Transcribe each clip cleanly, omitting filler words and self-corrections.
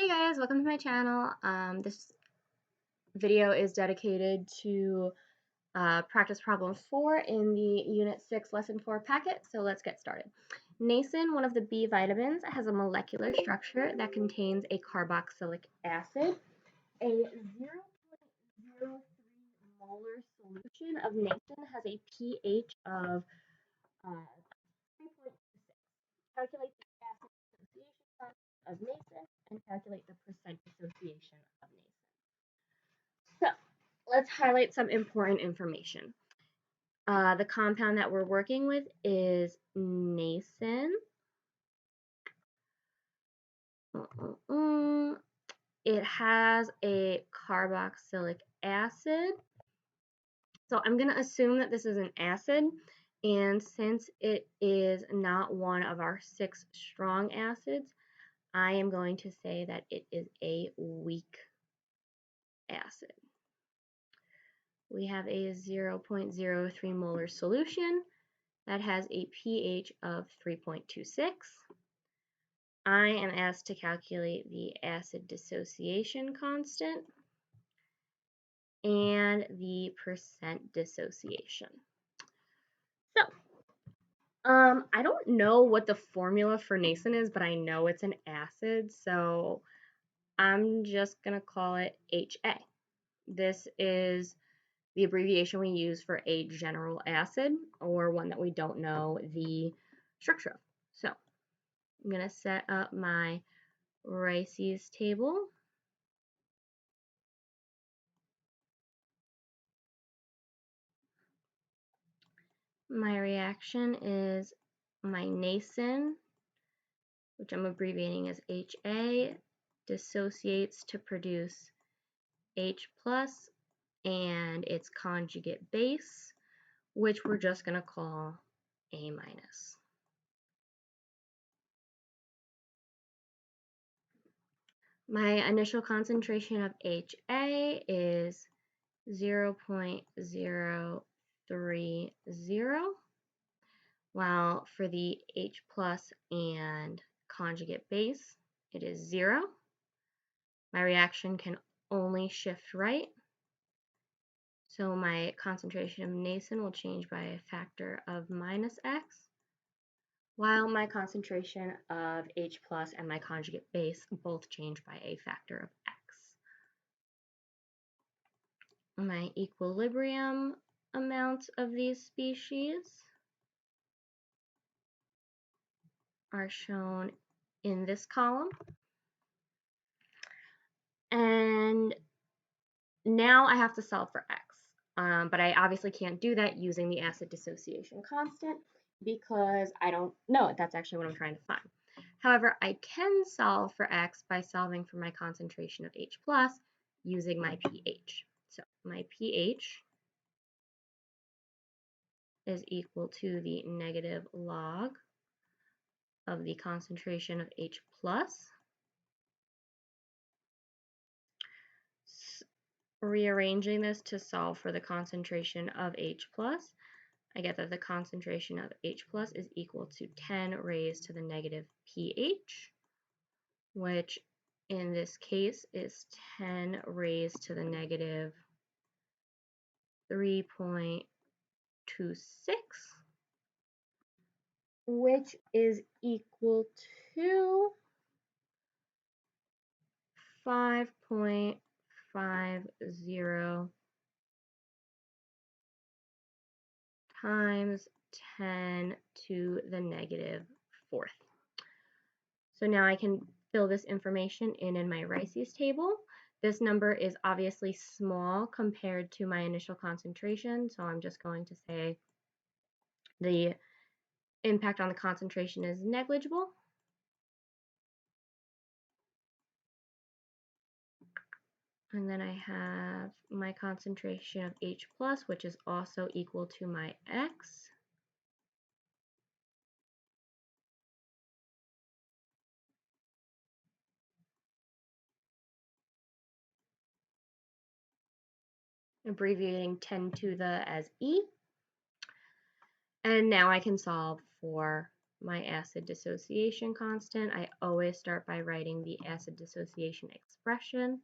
Hey guys, welcome to my channel. This video is dedicated to practice problem 4 in the Unit 6 Lesson 4 packet, so let's get started. Niacin, one of the B vitamins, has a molecular structure that contains a carboxylic acid. A 0.03 molar solution of niacin has a pH of 3.6. Calculate the acid dissociation constant of niacin and calculate the percent dissociation of niacin. So let's highlight some important information. The compound that we're working with is niacin. It has a carboxylic acid. So I'm going to assume that this is an acid. And since it is not one of our 6 strong acids, I am going to say that it is a weak acid. We have a 0.03 molar solution that has a pH of 3.26. I am asked to calculate the acid dissociation constant and the percent dissociation. So, I don't know what the formula for niacin is, but I know it's an acid, so I'm just going to call it HA. This is the abbreviation we use for a general acid, or one that we don't know the structure of. So I'm going to set up my Rice's table. My reaction is my niacin, which I'm abbreviating as HA, dissociates to produce H plus and its conjugate base, which we're just going to call A minus. My initial concentration of HA is 0.030, while for the H plus and conjugate base, it is 0. My reaction can only shift right, so my concentration of niacin will change by a factor of minus x, while my concentration of H plus and my conjugate base both change by a factor of x. My equilibrium amounts of these species are shown in this column. And now I have to solve for x, but I obviously can't do that using the acid dissociation constant because I don't know it. That's actually what I'm trying to find. However, I can solve for x by solving for my concentration of H plus using my pH. So my pH is equal to the negative log of the concentration of H plus. Rearranging this to solve for the concentration of H plus, I get that the concentration of H plus is equal to 10 raised to the negative pH, which in this case is 10 raised to the negative 3.26, which is equal to 5.50 times 10 to the negative 4th. So now I can fill this information in my Rice's table. This number is obviously small compared to my initial concentration, so I'm just going to say the impact on the concentration is negligible. And then I have my concentration of H plus, which is also equal to my X. Abbreviating 10 to the as E. And now I can solve for my acid dissociation constant. I always start by writing the acid dissociation expression.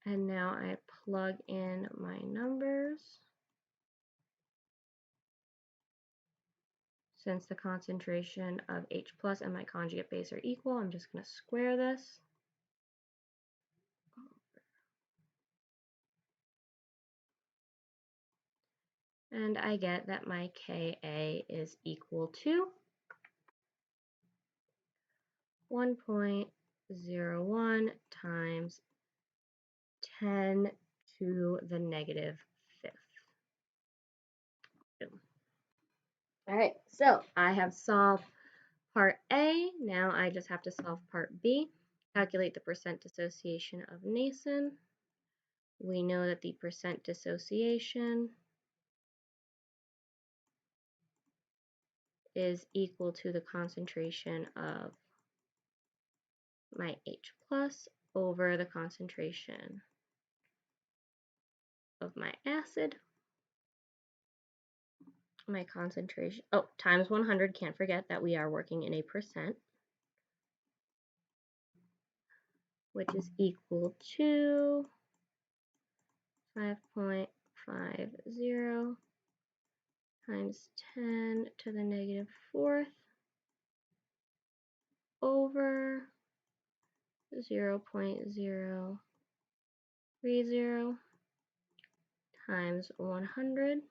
And now I plug in my numbers. Since the concentration of H plus and my conjugate base are equal, I'm just going to square this. And I get that my Ka is equal to 1.01 times 10 to the negative fifth. All right, so I have solved part A. Now I just have to solve part B. Calculate the percent dissociation of Nason. We know that the percent dissociation is equal to the concentration of my H plus over the concentration of my acid. My concentration, times 100, can't forget that we are working in a percent, which is equal to 5.50 times 10 to the negative fourth over 0.030 times 100.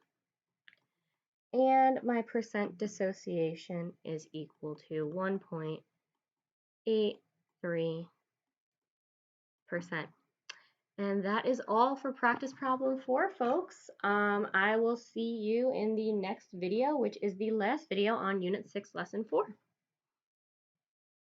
And my percent dissociation is equal to 1.83%. And that is all for practice problem 4, folks. I will see you in the next video, which is the last video on Unit 6, Lesson 4.